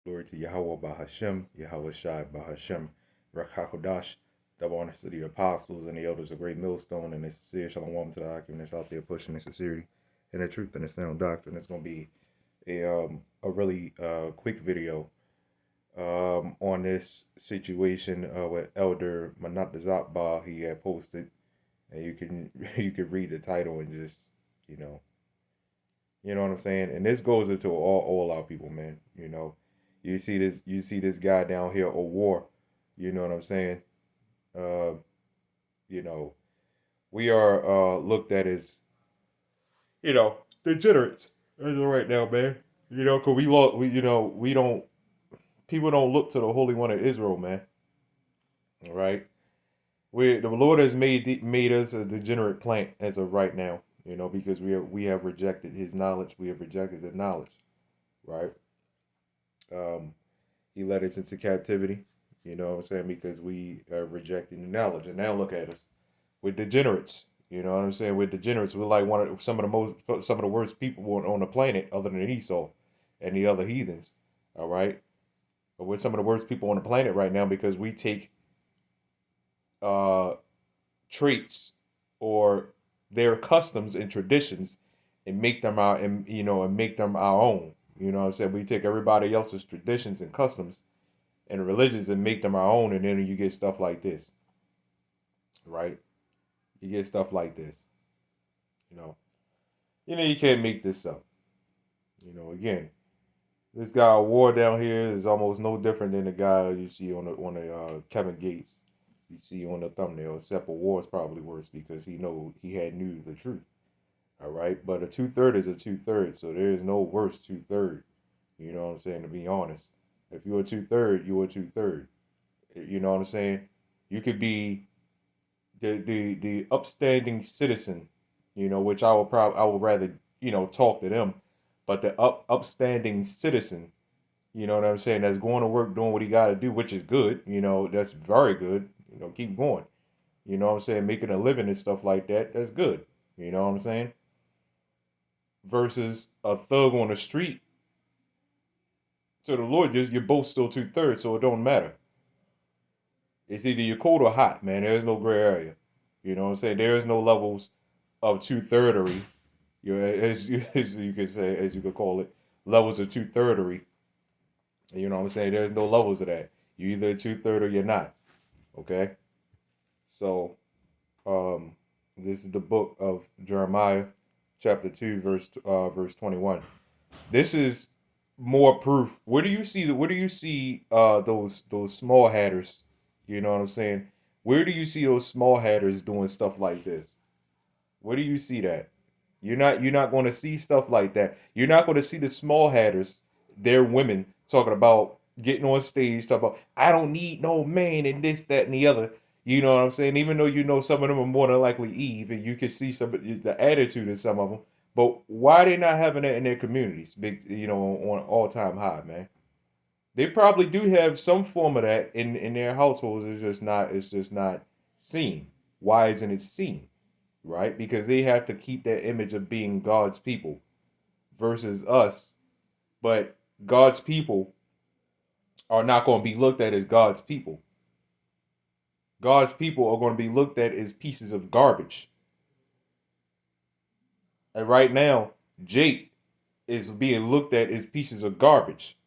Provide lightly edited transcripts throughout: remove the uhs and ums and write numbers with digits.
Glory to Yahawah BAHASHAM, YAHAWASHI, BAHASHAM, Rakakodash, double honors to the apostles and the elders of Great Millstone, and the sincere shalom to the occupants out there pushing the sincerity and the truth and the sound doctrine. It's going to be a really quick video on this situation with Elder Manat he had posted, and you can read the title and just you know what I'm saying. And this goes into all our people, man. You see this guy down here, a war. You know what I'm saying. Uh, you know, we are looked at as degenerates as of right now, man. Cause we look, we don't people don't look to the Holy One of Israel, man. All right. The Lord has made us a degenerate plant as of right now, because we have rejected His knowledge. We have rejected the knowledge, right? Um, he led us into captivity, you know what I'm saying, because we are rejecting the knowledge. And now look at us, we're degenerates. You know what I'm saying? We're degenerates. We're like some of the worst people on the planet, other than Esau and the other heathens. All right, but we're some of the worst people on the planet right now because we take uh traits or their customs and traditions and make them our own. You know what I'm saying? We take everybody else's traditions and customs and religions and make them our own, and then you get stuff like this, right? You get stuff like this. You know, you can't make this up. Again, this guy War down here is almost no different than the guy you see on the Kevin Gates you see on the thumbnail. Except for War is probably worse because he had knew the truth. All right, but a 2/3 is a 2/3, so there is no worse 2/3. You know what I'm saying? To be honest, if you're a 2/3, you're a 2/3. You know what I'm saying? You could be the upstanding citizen, which I would rather talk to them, but the upstanding citizen, you know what I'm saying, that's going to work doing what he got to do, which is good. That's very good. Keep going. You know what I'm saying, making a living and stuff like that. That's good. You know what I'm saying. Versus a thug on the street. To the Lord, you're both still 2/3, so it don't matter. It's either you're cold or hot, man. There's no gray area. You know what I'm saying? There is no levels of 2/3. As you could say, as you could call it, levels of 2/3. You know what I'm saying? There's no levels of that. You either 2/3 or you're not. Okay. So, this is the book of Jeremiah, chapter 2, verse 21. This is more proof. Where do you see those small hatters? You know what I'm saying? Where do you see those small hatters doing stuff like this? Where do you see that? You're not going to see stuff like that. You're not going to see the small hatters, they're women, talking about getting on stage, talking about I don't need no man and this, that, and the other. You know what I'm saying? Even though some of them are more than likely Eve, and you can see some of the attitude in some of them. But why are they not having that in their communities? Big, on all time high, man. They probably do have some form of that in their households. It's just not seen. Why isn't it seen? Right? Because they have to keep that image of being God's people versus us. But God's people are not going to be looked at as God's people. God's people are going to be looked at as pieces of garbage. And right now, Jake is being looked at as pieces of garbage.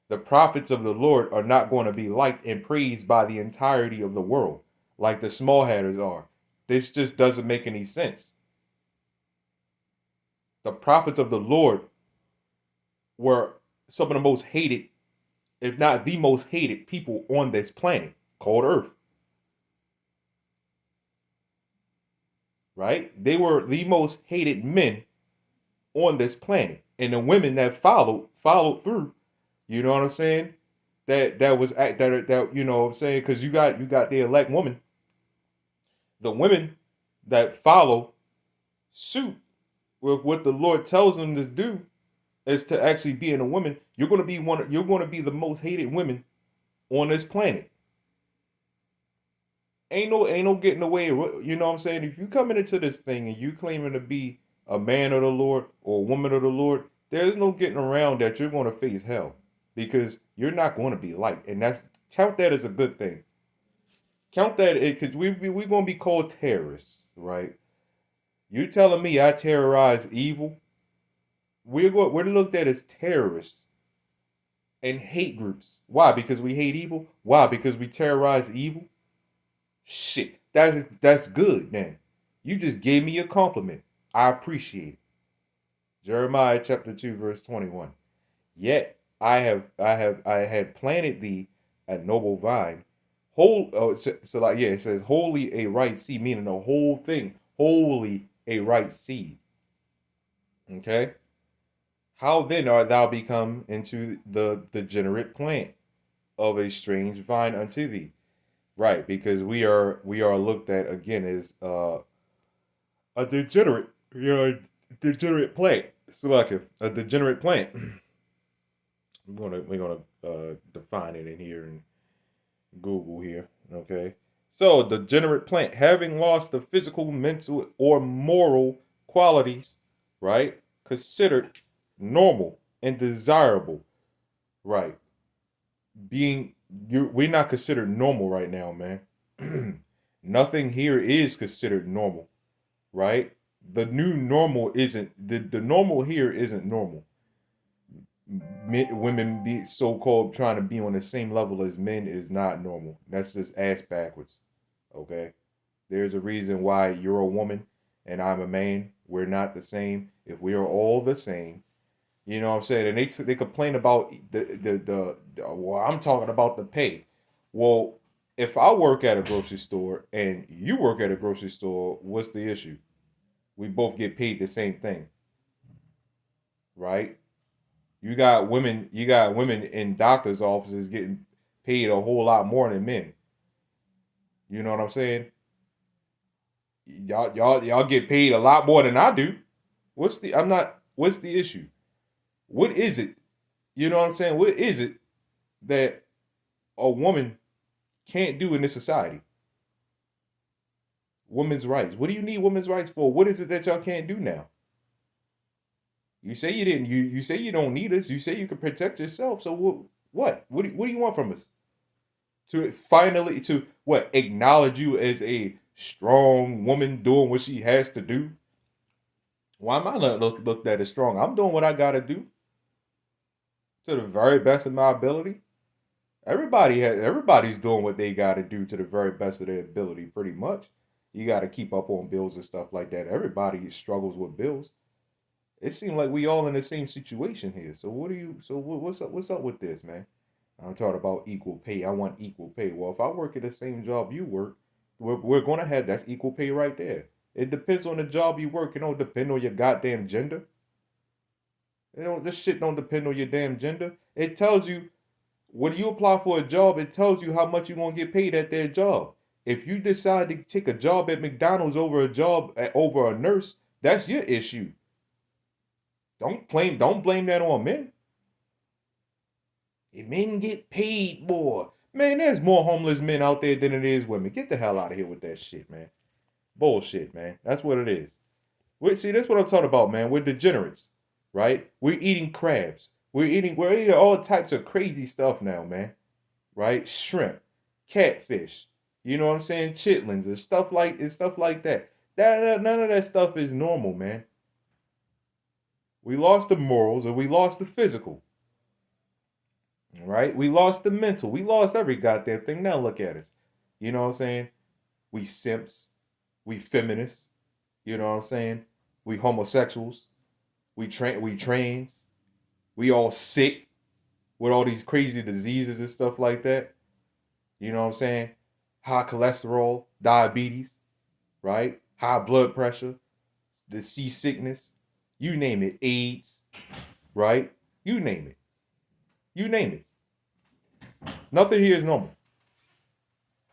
The prophets of the Lord are not going to be liked and praised by the entirety of the world like the small hatters are. This just doesn't make any sense. The prophets of the Lord were some of the most hated, if not the most hated people on this planet called Earth. Right? They were the most hated men on this planet. And the women that followed through. You know what I'm saying? That was that you know what I'm saying, because you got the elect woman, the women that follow suit with what the Lord tells them to do is to actually being a woman. You're going to be the most hated women on this planet. Ain't no getting away. You know what I'm saying? If you coming into this thing and you claiming to be a man of the Lord or a woman of the Lord, there's no getting around that. You're going to face hell. because you're not going to be liked, and that's count that as a good thing. Count that because we're going to be called terrorists, right? You telling me I terrorize evil? We're looked at as terrorists and hate groups. Why? Because we hate evil. Why? Because we terrorize evil. Shit, that's good, man. You just gave me a compliment. I appreciate it. Jeremiah chapter 2, verse 21. Yet I had planted thee a noble vine. Like yeah, it says wholly a right seed, meaning the whole thing, wholly a right seed. Okay. How then art thou become into the degenerate plant of a strange vine unto thee? Right, because we are looked at again as a degenerate, a degenerate plant. So like a degenerate plant. We're gonna define it in here in Google here. Okay. So the degenerate plant, having lost the physical, mental, or moral qualities, right, considered normal and desirable, right? We're not considered normal right now, man. Nothing here is considered normal, right? The new normal isn't the normal here isn't normal. Women be so-called trying to be on the same level as men is not normal. That's just ass backwards. Okay? There's a reason why you're a woman and I'm a man. We're not the same. If we are all the same, you know what I'm saying? And they complain about well, I'm talking about the pay. Well, if I work at a grocery store and you work at a grocery store, what's the issue? We both get paid the same thing, right? You got women in doctors' offices getting paid a whole lot more than men. You know what I'm saying? Y'all get paid a lot more than I do. What's the issue? What is it? You know what I'm saying? What is it that a woman can't do in this society? Women's rights. What do you need women's rights for? What is it that y'all can't do now? You say you didn't. You say you don't need us. You say you can protect yourself. So what do you want from us? To finally to what acknowledge you as a strong woman doing what she has to do? Why am I not looked at as strong? I'm doing what I gotta do to the very best of my ability. Everybody's doing what they gotta do to the very best of their ability, pretty much. You gotta keep up on bills and stuff like that. Everybody struggles with bills. It seems like we all in the same situation here. So what's up with this, man? I'm talking about equal pay. I want equal pay. Well, if I work at the same job you work, we're gonna have that's equal pay right there. It depends on the job you work. It don't depend on your goddamn gender. This shit don't depend on your damn gender. It tells you when you apply for a job, it tells you how much you're gonna get paid at their job. If you decide to take a job at McDonald's over a nurse, that's your issue. Don't blame that on men. If men get paid more. Man, there's more homeless men out there than it is women. Get the hell out of here with that shit, man. Bullshit, man. That's what it is. See, that's what I'm talking about, man. We're degenerates, right? We're eating crabs. We're eating all types of crazy stuff now, man. Right? Shrimp, catfish. You know what I'm saying? Chitlins and stuff like that. None of that stuff is normal, man. We lost the morals and we lost the physical. Right? We lost the mental. We lost every goddamn thing. Now look at us. You know what I'm saying? We simps. We feminists. You know what I'm saying? We homosexuals. We trans. We all sick with all these crazy diseases and stuff like that. You know what I'm saying? High cholesterol, diabetes, right? High blood pressure, the seasickness, you name it, AIDS, right? You name it. You name it. Nothing here is normal.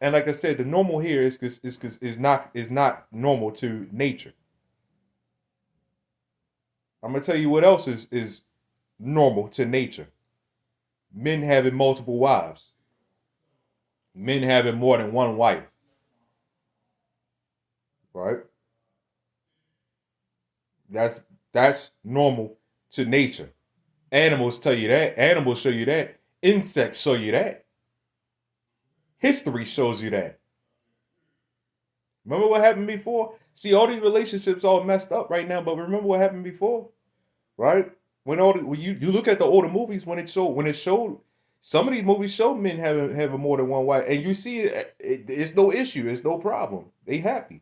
And like I said, the normal here is not normal to nature. I'm gonna tell you what else is normal to nature. Men having multiple wives. Men having more than one wife. Right? That's normal to nature. Animals tell you that. Animals show you that. Insects show you that. History shows you that. Remember what happened before? See, all these relationships all messed up right now, but remember what happened before, right? When you look at the older movies, when it showed some of these movies show men having more than one wife, and you see it's no issue, it's no problem. They happy.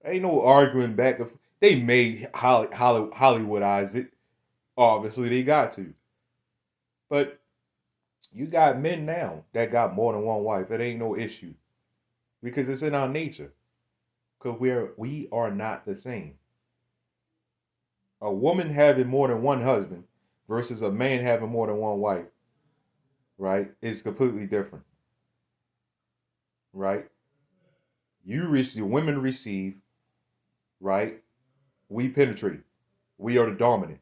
Ain't no arguing back. They made Hollywoodize it. Obviously, they got to. But you got men now that got more than one wife. It ain't no issue because it's in our nature. Because we are not the same. A woman having more than one husband versus a man having more than one wife, right, is completely different, right? Women receive, right? We penetrate. We are the dominant.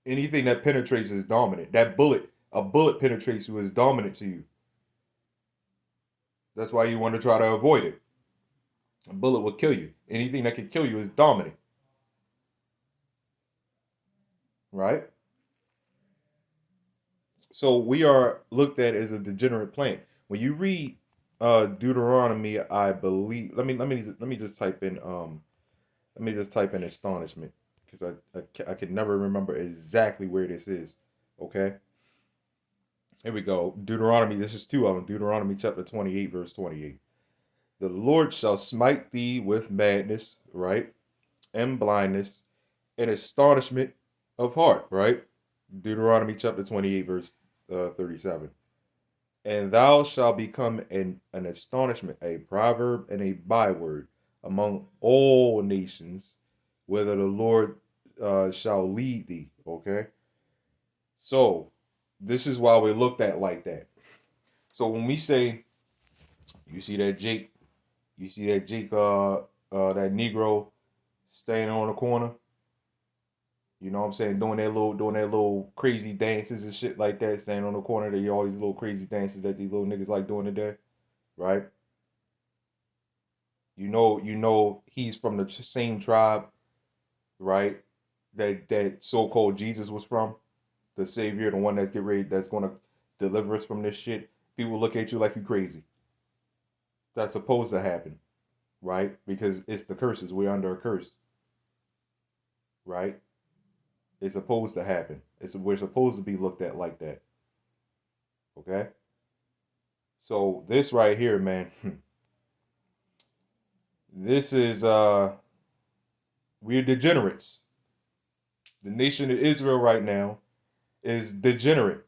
Anything that penetrates is dominant. A bullet penetrates you is dominant to you. That's why you want to try to avoid it. A bullet will kill you. Anything that can kill you is dominant, right? So we are looked at as a degenerate plant. When you read Deuteronomy, I believe. Let me just type in astonishment because I can never remember exactly where this is. Okay, here we go. Deuteronomy. This is two of them. Deuteronomy chapter 28, verse 28. The Lord shall smite thee with madness, right, and blindness, and astonishment of heart, right. Deuteronomy chapter 28, verse 37. And thou shalt become an astonishment, a proverb, and a byword among all nations, whither the Lord shall lead thee. Okay? So, this is why we looked at like that. So, when we say, you see that Jake, that Negro standing on the corner, you know what I'm saying, doing their little crazy dances and shit like that, standing on the corner, they all these little crazy dances that these little niggas like doing today, right? You know he's from the same tribe, right? That so-called Jesus was from, the savior, the one that's gonna deliver us from this shit. People look at you like you crazy. That's supposed to happen, right? Because it's the curses. We're under a curse, right? It's supposed to happen. We're supposed to be looked at like that. Okay? So this right here, man, this is we're degenerates. The nation of Israel right now is degenerate.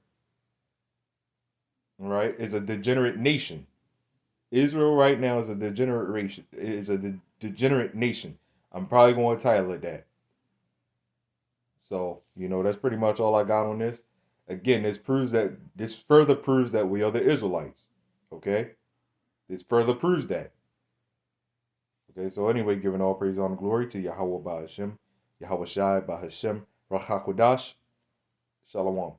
Right? It's a degenerate nation. Israel right now is a degenerate nation. I'm probably going to title it that. So, that's pretty much all I got on this. Again, this further proves that we are the Israelites. Okay? This further proves that. Okay, so anyway, giving all praise, honor, glory to Yahawah BAHASHAM, YAHAWASHI BAHASHAM, RAHAKODASH, Shalom.